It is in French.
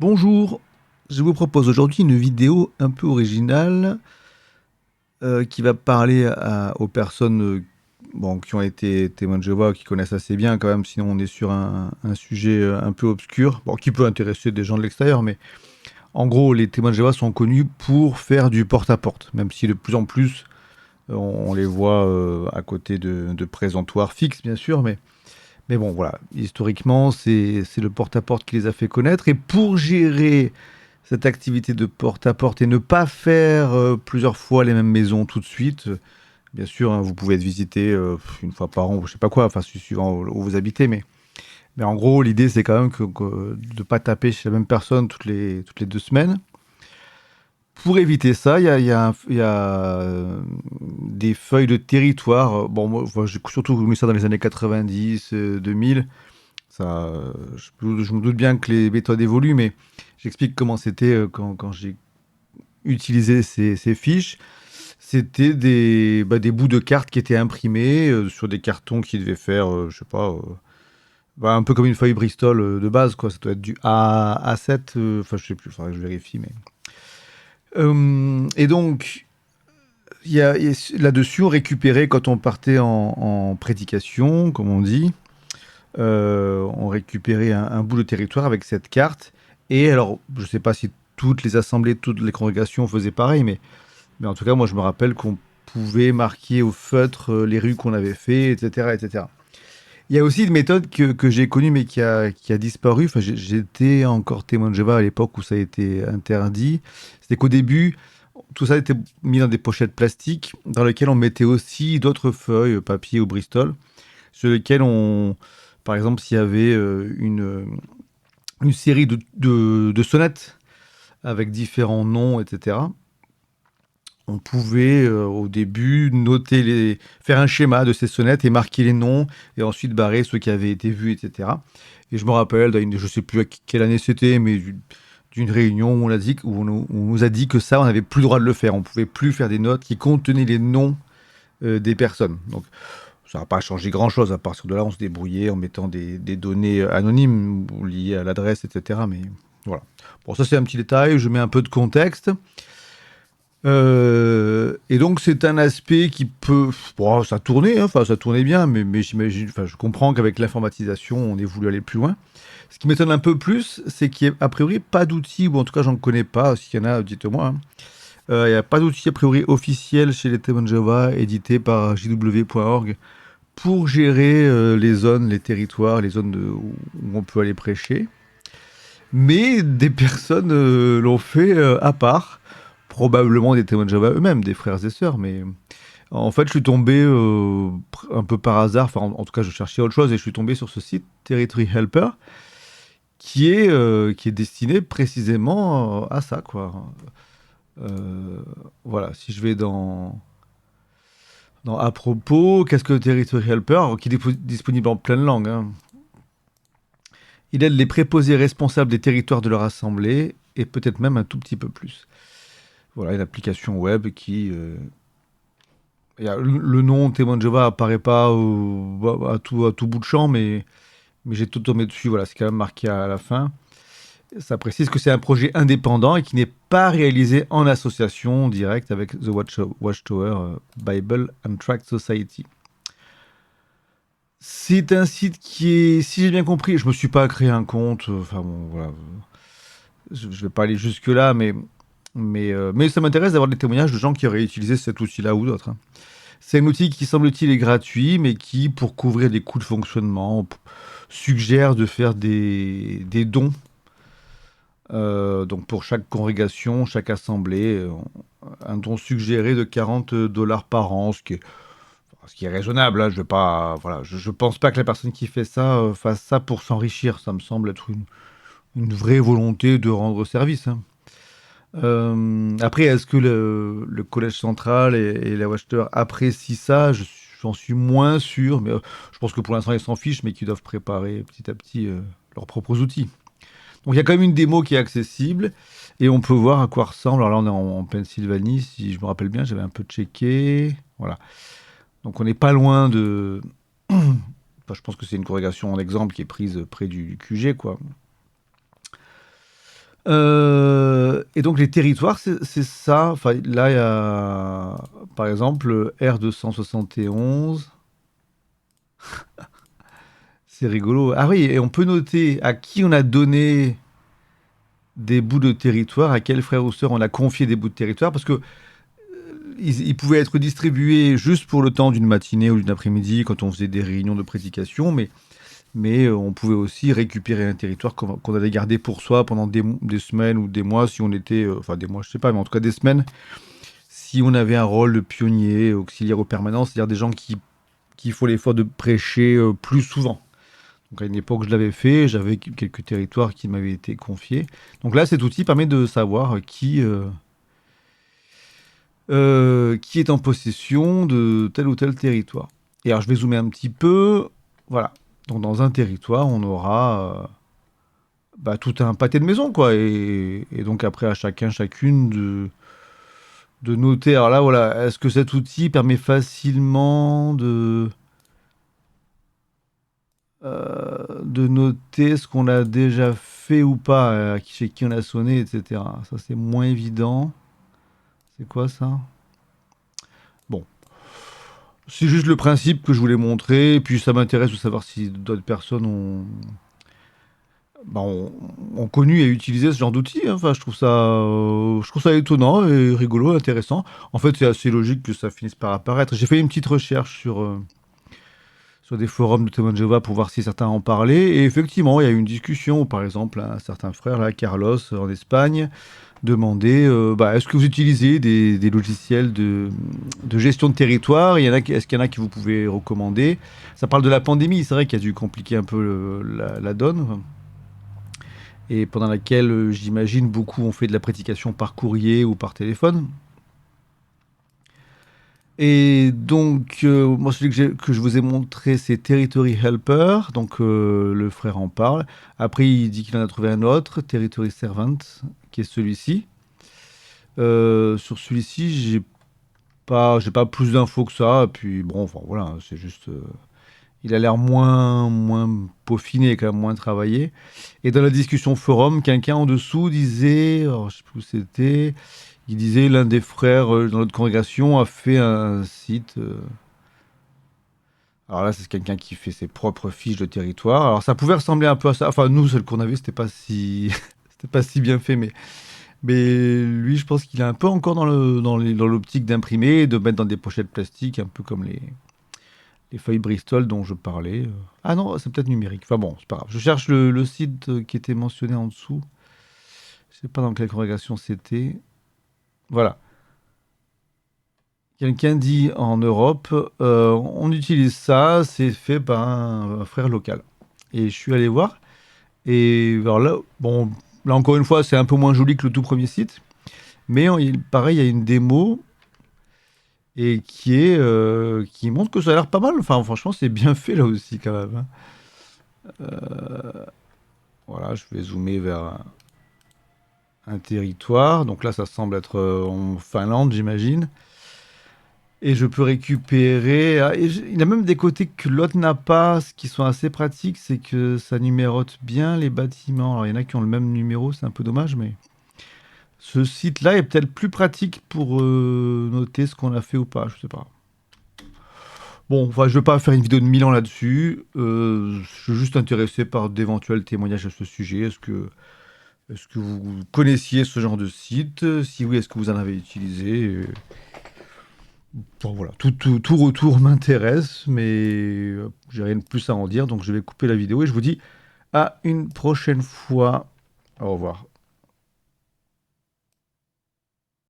Bonjour, je vous propose aujourd'hui une vidéo un peu originale qui va parler aux personnes bon, qui ont été témoins de Jéhovah, qui connaissent assez bien quand même, sinon on est sur un sujet un peu obscur, bon, qui peut intéresser des gens de l'extérieur, mais en gros, les témoins de Jéhovah sont connus pour faire du porte-à-porte, même si de plus en plus on les voit à côté de présentoirs fixes, bien sûr, mais bon, voilà, historiquement, c'est le porte-à-porte qui les a fait connaître. Et pour gérer cette activité de porte-à-porte et ne pas faire plusieurs fois les mêmes maisons tout de suite, bien sûr, hein, vous pouvez être visité une fois par an, ou je sais pas quoi, enfin, suivant où vous habitez, mais en gros, l'idée, c'est quand même de ne pas taper chez la même personne toutes les 2 semaines. Pour éviter ça, il y a des feuilles de territoire. Bon, moi, j'ai surtout connu ça dans les années 90, 2000. Ça, je me doute bien que les méthodes évoluent, mais j'explique comment c'était quand j'ai utilisé ces fiches. C'était des bouts de cartes qui étaient imprimés sur des cartons qui devaient faire, je sais pas, un peu comme une feuille Bristol de base, quoi. Ça doit être du A7, enfin je sais plus, il faudrait que je vérifie, mais... et donc, là-dessus, on récupérait quand on partait en prédication, comme on dit, on récupérait un bout de territoire avec cette carte. Et alors, je ne sais pas si toutes les assemblées, toutes les congrégations faisaient pareil, mais en tout cas, moi, je me rappelle qu'on pouvait marquer au feutre les rues qu'on avait fait, etc., etc. Il y a aussi une méthode que j'ai connue, mais qui a disparu. Enfin, j'étais encore témoin de Jéhovah à l'époque où ça a été interdit. C'était qu'au début, tout ça était mis dans des pochettes plastiques, dans lesquelles on mettait aussi d'autres feuilles, papier ou Bristol, sur lesquelles par exemple, s'il y avait une série de sonnettes avec différents noms, etc., on pouvait au début faire un schéma de ces sonnettes et marquer les noms et ensuite barrer ceux qui avaient été vus, etc. Et je me rappelle, je ne sais plus à quelle année c'était, mais d'une réunion où on nous a dit que ça, on n'avait plus le droit de le faire. On ne pouvait plus faire des notes qui contenaient les noms des personnes. Donc, ça n'a pas changé grand-chose. À partir de là, on se débrouillait en mettant des données anonymes ou liées à l'adresse, etc. Mais voilà. Bon, ça, c'est un petit détail. Je mets un peu de contexte. Et donc, c'est un aspect qui peut... Bon, ça tournait, hein, enfin, ça tournait bien, mais j'imagine... Enfin, je comprends qu'avec l'informatisation, on ait voulu aller plus loin. Ce qui m'étonne un peu plus, c'est qu'il n'y a a priori pas d'outils, ou en tout cas, j'en connais pas. S'il y en a, dites-moi, hein. Il n'y a pas d'outils a priori officiel chez les témoins de Jéhovah, édité par jw.org, pour gérer les zones, les territoires, les zones où on peut aller prêcher. Mais des personnes l'ont fait à part, probablement des témoins de Jéhovah eux-mêmes, des frères et sœurs. Mais en fait, je suis tombé un peu par hasard, enfin en tout cas, je cherchais autre chose et je suis tombé sur ce site Territory Helper, qui est destiné précisément à ça, quoi. Voilà, si je vais dans à propos, qu'est-ce que Territory Helper, qui est disponible en pleine langue, hein. Il aide les préposés responsables des territoires de leur assemblée et peut-être même un tout petit peu plus. Voilà, une application web qui... le nom témoin de Jéhovah apparaît pas à tout bout de champ, mais j'ai tout tombé dessus. Voilà, c'est quand même marqué à la fin. Ça précise que c'est un projet indépendant et qui n'est pas réalisé en association directe avec The Watchtower Bible and Tract Society. C'est un site qui est, si j'ai bien compris, je me suis pas créé un compte, enfin bon, voilà, je vais pas aller jusque-là, mais ça m'intéresse d'avoir des témoignages de gens qui auraient utilisé cet outil-là ou d'autres, hein. C'est un outil qui semble-t-il est gratuit, mais qui, pour couvrir des coûts de fonctionnement, suggère de faire des dons. Donc pour chaque congrégation, chaque assemblée, un don suggéré de $40 par an, ce qui est raisonnable, hein. Je vais pas, voilà, je pense pas que la personne qui fait ça fasse ça pour s'enrichir. Ça me semble être une vraie volonté de rendre service, hein. Après, est-ce que le Collège central et la Watchtower apprécient ça? J'en suis moins sûr, mais je pense que pour l'instant, ils s'en fichent, mais qu'ils doivent préparer petit à petit leurs propres outils. Donc, il y a quand même une démo qui est accessible et on peut voir à quoi ressemble. Alors là, on est en Pennsylvanie, si je me rappelle bien, j'avais un peu checké. Voilà. Donc, on n'est pas loin de. Enfin, je pense que c'est une congrégation en exemple qui est prise près du QG, quoi. Et donc les territoires, c'est ça. Enfin, là, il y a, par exemple, R271. C'est rigolo. Ah oui, et on peut noter à qui on a donné des bouts de territoire, à quel frère ou sœur on a confié des bouts de territoire, parce que ils pouvaient être distribués juste pour le temps d'une matinée ou d'une après-midi quand on faisait des réunions de prédication, mais on pouvait aussi récupérer un territoire qu'on allait garder pour soi pendant des semaines ou des mois si on était, enfin des mois je sais pas, mais en tout cas des semaines, si on avait un rôle de pionnier, auxiliaire au permanent, c'est-à-dire des gens qui font l'effort de prêcher plus souvent. Donc à une époque, je l'avais fait, j'avais quelques territoires qui m'avaient été confiés. Donc là, cet outil permet de savoir qui est en possession de tel ou tel territoire. Et alors, je vais zoomer un petit peu. Voilà. Donc dans un territoire, on aura bah, tout un pâté de maisons, quoi. Et donc après, à chacun, chacune de noter. Alors là, voilà, est-ce que cet outil permet facilement de noter ce qu'on a déjà fait ou pas, chez qui on a sonné, etc. Ça, c'est moins évident. C'est quoi ça? Bon, c'est juste le principe que je voulais montrer, et puis ça m'intéresse de savoir si d'autres personnes bah, ont connu et utilisé ce genre d'outils, hein. Enfin, je trouve ça étonnant et rigolo, intéressant. En fait, c'est assez logique que ça finisse par apparaître. J'ai fait une petite recherche sur des forums de témoins de Jéhovah pour voir si certains en parlaient. Et effectivement, il y a eu une discussion où, par exemple, un certain frère, là, Carlos, en Espagne, demandait bah, est-ce que vous utilisez des logiciels de gestion de territoire? Est-ce qu'il y en a qui vous pouvez recommander? Ça parle de la pandémie, c'est vrai qu'il a dû compliquer un peu la donne. Et pendant laquelle, j'imagine, beaucoup ont fait de la prédication par courrier ou par téléphone. Et donc, moi, celui que je vous ai montré, c'est Territory Helper. Donc, le frère en parle. Après, il dit qu'il en a trouvé un autre, Territory Servant, qui est celui-ci. Sur celui-ci, j'ai pas plus d'infos que ça. Et puis, bon, enfin, voilà, hein, c'est juste. Il a l'air moins peaufiné, quand même, moins travaillé. Et dans la discussion forum, quelqu'un en dessous disait, alors, je sais plus où c'était, il disait l'un des frères dans notre congrégation a fait un site. Alors là, c'est quelqu'un qui fait ses propres fiches de territoire. Alors ça pouvait ressembler un peu à ça. Enfin, nous, celle qu'on avait, c'était pas si, c'était pas si bien fait, mais lui, je pense qu'il est un peu encore dans l'optique d'imprimer, et de mettre dans des pochettes plastiques, un peu comme les feuilles Bristol dont je parlais. Ah non, c'est peut-être numérique. Enfin bon, c'est pas grave. Je cherche le site qui était mentionné en dessous. Je sais pas dans quelle congrégation c'était. Voilà. Quelqu'un dit en Europe, on utilise ça, c'est fait par un frère local. Et je suis allé voir. Et alors là, bon, là encore une fois, c'est un peu moins joli que le tout premier site. Mais pareil, il y a une démo et qui montre que ça a l'air pas mal. Enfin, franchement, c'est bien fait là aussi quand même, hein. Voilà, je vais zoomer vers un territoire. Donc là, ça semble être en Finlande, j'imagine. Et je peux récupérer. Il y a même des côtés que l'autre n'a pas, ce qui sont assez pratiques, c'est que ça numérote bien les bâtiments. Alors il y en a qui ont le même numéro, c'est un peu dommage, mais ce site-là est peut-être plus pratique pour noter ce qu'on a fait ou pas, je sais pas. Bon, enfin, je ne vais pas faire une vidéo de 1000 ans là-dessus. Je suis juste intéressé par d'éventuels témoignages à ce sujet. Est-ce que vous connaissiez ce genre de site? Si oui, est-ce que vous en avez utilisé? Bon, voilà, tout retour m'intéresse, mais j'ai rien de plus à en dire, donc je vais couper la vidéo et je vous dis à une prochaine fois. Au revoir.